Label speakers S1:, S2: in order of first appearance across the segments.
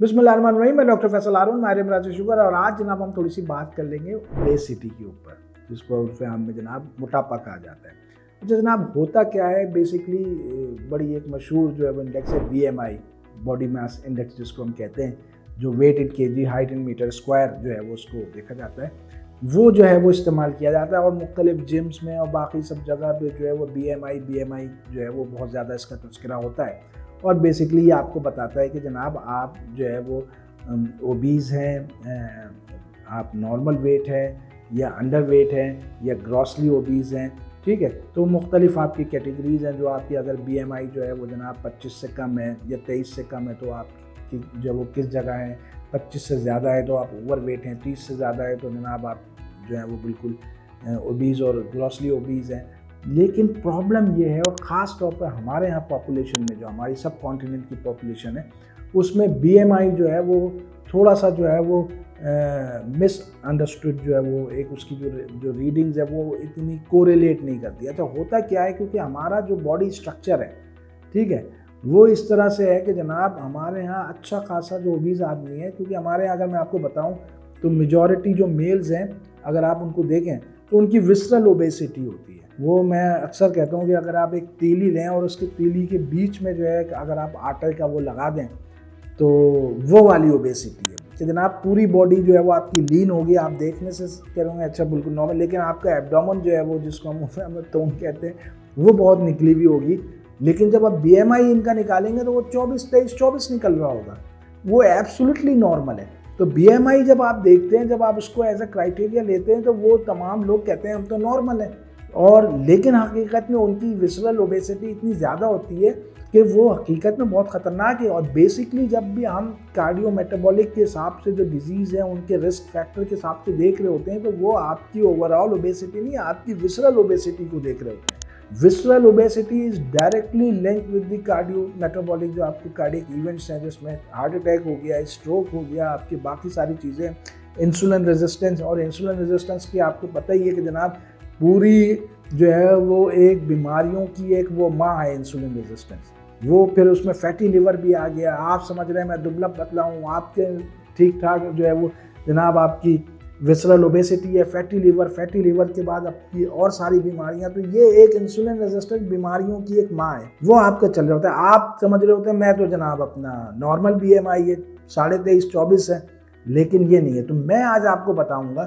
S1: बिस्मिल्लाहिर्रहमानिर्रहीम। मैं डॉक्टर फैसल हारून, माहिर राज शुगर। और आज जनाब हम थोड़ी सी बात कर लेंगे ओबेसिटी के ऊपर, जिसको हम में जनाब मोटापा कहा जाता है। अच्छा जनाब, होता क्या है बेसिकली, बड़ी एक मशहूर जो है वो इंडेक्स है BMI, बॉडी मास इंडेक्स जिसको हम कहते हैं, जो weight in KG height in metre square जो है वो उसको देखा जाता है, वो जो है वो इस्तेमाल किया जाता है। और मुख्तलिफ जिम्स में और बाकी सब जगह पे जो है वो BMI जो है वो बहुत ज़्यादा इसका तस्करा होता है। और बेसिकली ये आपको बताता है कि जनाब आप जो है वो ओबीज़ हैं, आप नॉर्मल वेट है या अंडर वेट है या ग्रॉसली ओबीज़ हैं, ठीक है। तो मुख्तलिफ आपकी कैटेगरीज़ हैं। जो आपकी अगर BMI जो है वो जनाब 25 से कम है या 23 से कम है तो आपकी जो वो किस जगह है, 25 से ज़्यादा है तो आप ओवर वेट हैं, 30 से ज़्यादा है तो जनाब आप जो है वो बिल्कुल ओबीज़ और ग्रॉसली ओबीज़ हैं। लेकिन प्रॉब्लम ये है, और ख़ास तौर पर हमारे यहाँ पॉपुलेशन में, जो हमारी सब कॉन्टिनेंट की पॉपुलेशन है, उसमें BMI जो है वो थोड़ा सा जो है वो मिसअंडरस्टूड जो है वो एक उसकी जो रीडिंग्स है वो इतनी कोरिलेट नहीं करती। अच्छा होता क्या है, क्योंकि हमारा जो बॉडी स्ट्रक्चर है, ठीक है, वो इस तरह से है कि जनाब हमारे यहाँ अच्छा खासा जो ओबीज़ आदमी है, क्योंकि हमारे यहाँ अगर मैं आपको बताऊँ तो मेजॉरिटी जो मेल्स हैं अगर आप उनको देखें तो उनकी विसरल ओबेसिटी होती है। वो मैं अक्सर कहता हूँ कि अगर आप एक तीली लें और उसके तीली के बीच में जो है अगर आप आटे का वो लगा दें तो वो वाली ओबेसिटी है कि जनाब पूरी बॉडी जो है वो आपकी लीन होगी, आप देखने से कह रहे होंगे अच्छा बिल्कुल नॉर्मल, लेकिन आपका एब्डोमेन जो है वो जिसको हम तोन कहते हैं वो बहुत निकली हुई होगी। लेकिन जब आप BMI इनका निकालेंगे तो वो 24 निकल रहा होगा, वो एब्सोल्युटली नॉर्मल है। तो BMI जब आप देखते हैं, जब आप उसको एज अ क्राइटेरिया लेते हैं तो वो तमाम लोग कहते हैं हम तो नॉर्मल है, और लेकिन हकीकत में उनकी विसरल ओबेसिटी इतनी ज़्यादा होती है कि वो हकीकत में बहुत ख़तरनाक है। और बेसिकली जब भी हम कार्डियो मेटाबॉलिक के हिसाब से जो डिजीज़ है उनके रिस्क फैक्टर के हिसाब से देख रहे होते हैं तो वो आपकी ओवरऑल ओबेसिटी नहीं, आपकी विसरल ओबेसिटी को देख रहे होते हैं। Visceral obesity is directly link with the cardio metabolic, जो आपके कार्डियक इवेंट्स हैं जिसमें हार्ट अटैक हो गया, स्ट्रोक हो गया, आपकी बाकी सारी चीज़ें, इंसुलिन रेजिस्टेंस। और इंसुलिन रेजिस्टेंस की आपको पता ही है कि जनाब पूरी जो है वो एक बीमारियों की एक वो माँ है इंसुलिन रेजिस्टेंस। वो फिर उसमें फैटी लिवर भी आ गया। आप समझ रहे हैं मैं दुबला पतला हूँ, आपके ठीक ठाक जो है वो जनाब आपकी विसरल ओबेसिटी है, फैटी लिवर के बाद आपकी और सारी बीमारियां। तो ये एक इंसुलिन रेजिस्टेंट बीमारियों की एक माँ है, वो आपका चल रहा होता है। आप समझ रहे होते हैं मैं तो जनाब अपना नॉर्मल BMI है 23.5-24 है, लेकिन ये नहीं है। तो मैं आज आपको बताऊंगा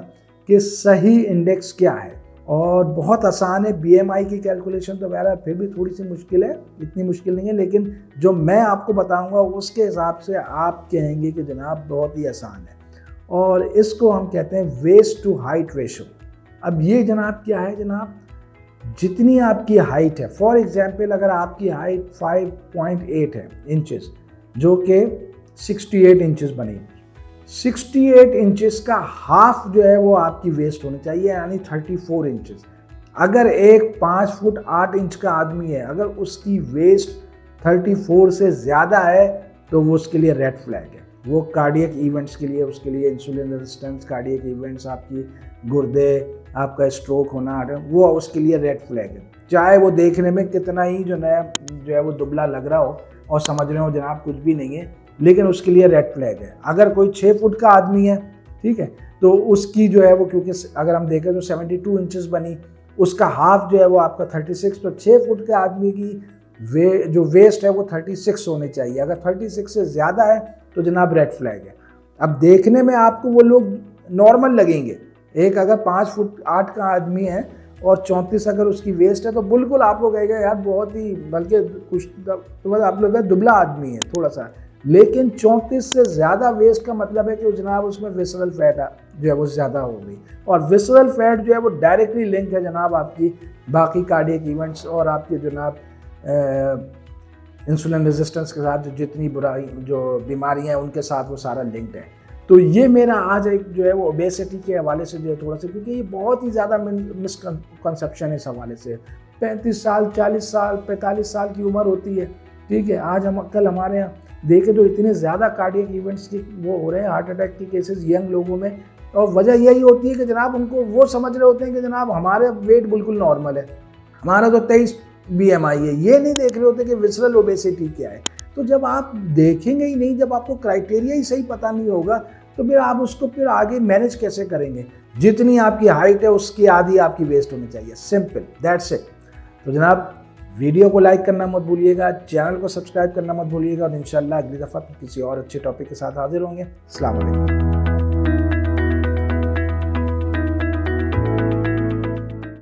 S1: कि सही इंडेक्स क्या है, और बहुत आसान है। BMI की कैलकुलेशन तो बहरहाल फिर भी थोड़ी सी मुश्किल है, इतनी मुश्किल नहीं है, लेकिन जो मैं आपको बताऊंगा उसके हिसाब से आप कहेंगे कि जनाब बहुत ही आसान है। और इसको हम कहते हैं वेस्ट टू हाइट रेशो। अब ये जनाब क्या है, जनाब जितनी आपकी हाइट है, फॉर एग्जांपल अगर आपकी हाइट 5.8 है इंचेस, जो कि 68 इंचेस बनी, 68 इंचेस का हाफ जो है वो आपकी वेस्ट होनी चाहिए, यानी 34 इंचेस। अगर एक 5 फुट 8 इंच का आदमी है, अगर उसकी वेस्ट 34 से ज़्यादा है तो वो उसके लिए रेड फ्लैग है। वो कार्डियक इवेंट्स के लिए, उसके लिए इंसुलिन रेजिस्टेंस कार्डियक इवेंट्स, आपकी गुर्दे, आपका स्ट्रोक होना, वो उसके लिए रेड फ्लैग है। चाहे वो देखने में कितना ही जो है वो दुबला लग रहा हो और समझ रहे हो जनाब कुछ भी नहीं है, लेकिन उसके लिए रेड फ्लैग है। अगर कोई 6 फुट का आदमी है, ठीक है, तो उसकी जो है वो, क्योंकि अगर हम देखें तो 72 इंचेस बनी, उसका हाफ जो है वो आपका 36, तो 6 फुट के आदमी की जो वेस्ट है वो 36 होनी चाहिए। अगर 36 से ज़्यादा है तो जनाब रेड फ्लैग है। अब देखने में आपको वो लोग नॉर्मल लगेंगे, एक अगर 5 फुट 8 का आदमी है और 34 अगर उसकी वेस्ट है तो बिल्कुल आपको कहेगा यार बहुत ही, बल्कि कुछ तो आप लोग दुबला आदमी है थोड़ा सा। लेकिन 34 से ज़्यादा वेस्ट का मतलब है कि जनाब उसमें विसरल फैट जो है वो ज़्यादा हो गई, और विसरल फैट जो है वो डायरेक्टली लिंक है जनाब आपकी बाकी कार्डियक इवेंट्स और आपके जनाब इंसुलिन रेजिस्टेंस के साथ जितनी बुराई जो बीमारियां हैं उनके साथ वो सारा लिंक्ड है। तो ये मेरा आज एक जो है वो ओबेसिटी के हवाले से जो है थोड़ा सा, क्योंकि ये बहुत ही ज़्यादा मिसकंसेप्शन है इस हवाले से। 35 साल 40 साल 45 साल की उम्र होती है, ठीक है। आज हम कल हमारे यहाँ देखें तो इतने ज़्यादा कार्डियक इवेंट्स की वो हो रहे हैं, हार्ट अटैक के केसेस यंग लोगों में, और वजह यही होती है कि जनाब उनको वो समझ रहे होते हैं कि जनाब हमारे वेट बिल्कुल नॉर्मल है, हमारा तो 23 BMI है। ये नहीं देख रहे होते कि विसरल ओबेसिटी क्या है। तो जब आप देखेंगे ही नहीं, जब आपको क्राइटेरिया ही सही पता नहीं होगा, तो फिर आप उसको फिर आगे मैनेज कैसे करेंगे? जितनी आपकी हाइट है उसकी आधी आपकी वेस्ट होनी चाहिए, सिंपल, दैट्स इट। तो जनाब वीडियो को लाइक करना मत भूलिएगा, चैनल को सब्सक्राइब करना मत भूलिएगा, और इंशाल्लाह अगली दफ़ा किसी और अच्छे टॉपिक के साथ हाजिर होंगे। अस्सलाम वालेकुम।